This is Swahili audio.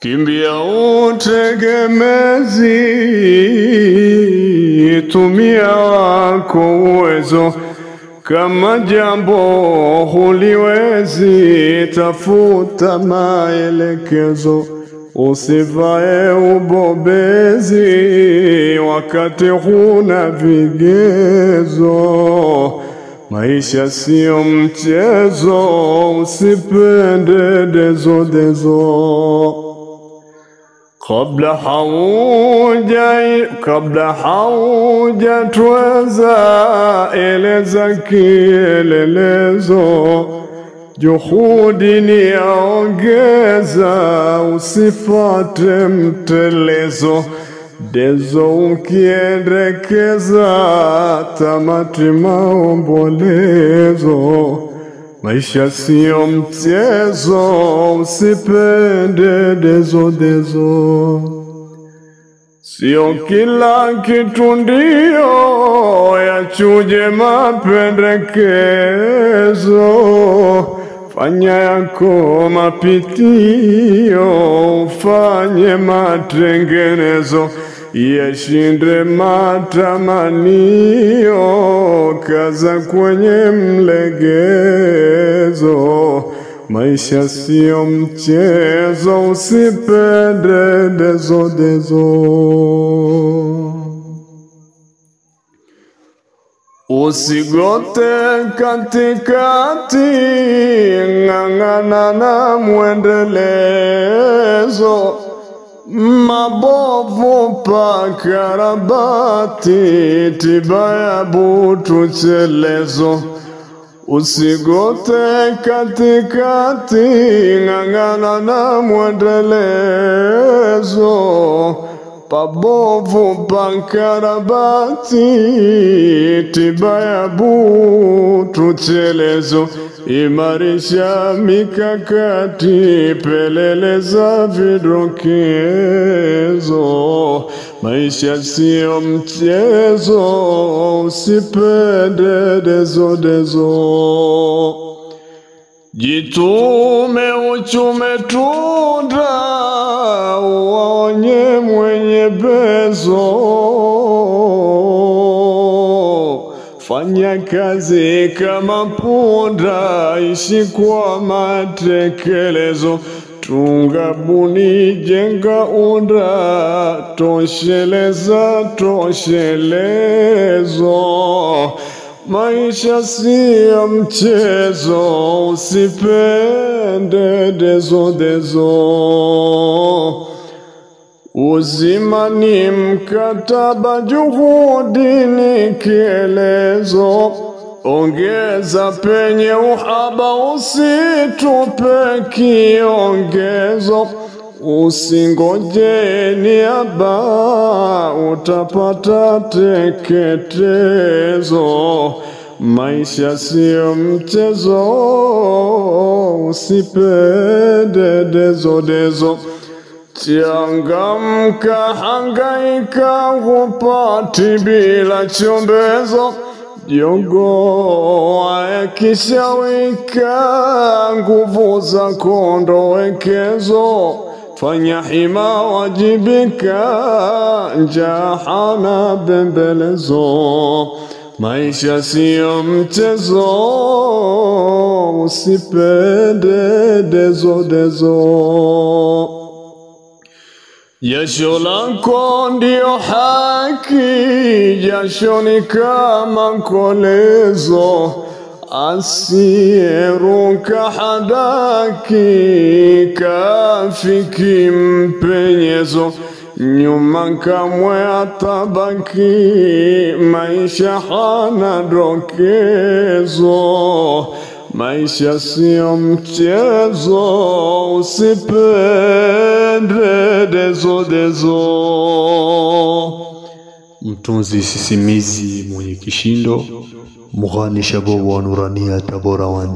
Kimbia utegemezi, tumia wako uwezo. Kama jambo huliwezi, tafuta maelekezo. Usivae ubobezi wakati huna vigezo. Maisha sio mchezo, usipende dezo. Kabla haujatweza, eleza kielelezo. Juhudi ni yaongeza, usifate mtelezo. Dezo ukiendekeza, tamati maombolezo. Maisha sio mchezo, usipende dezo. Sio kila kitu ndio yachuje mapendekezo. Fanya yako mapitio, ufanye matengenezo. Yashinde matamanio, kaza kwenye mlegezo. Maisha sio mchezo, usipende dezo. Usigote katikati, ng'ang'ana na mwendelezo. Mabovu pakarabati, tiba ya butu chelezo. Usigote katikati, ng'ang'ana na mwendelezo. Pabovu pakarabati, tiba ya butu chelezo. Imarisha mikakati, peleleza vidokezo. Maisha sio mchezo, usipende dezo. Jitume uchume tunda, uwaonye mwenye bezo. Fanya kazi kama punda, ishi kwa matekelezo. Tunga buni, jenga unda, tosheleza toshelezo. Maisha sio mchezo, usipende dezo. Uzima ni mkataba, juhudi ni kielezo. Ongeza penye uhaba, usitupe kiongezo. Usingoje niaba, utapata teketezo. Maisha sio mchezo, usipende dezo. Changamka, hangaika, hupati bila chombezo. Jongo akishawika, nguvu za kondo wekezo. Fanya hima, wajibika, njaa na bembelezo. Maisha sio mchezo, usipende dezo. Jasho lako ndio haki, jasho ni kama kolezo. Asieruka hadaki, kafiki mpenyezo. Nyuma kamwe atabaki, maisha hana dokezo. Maisha sio mchezo, usipende dezo. Mtunzi sisimizi mwenye kishindo, Mughani Shabobu wa Nurania Tabora 1.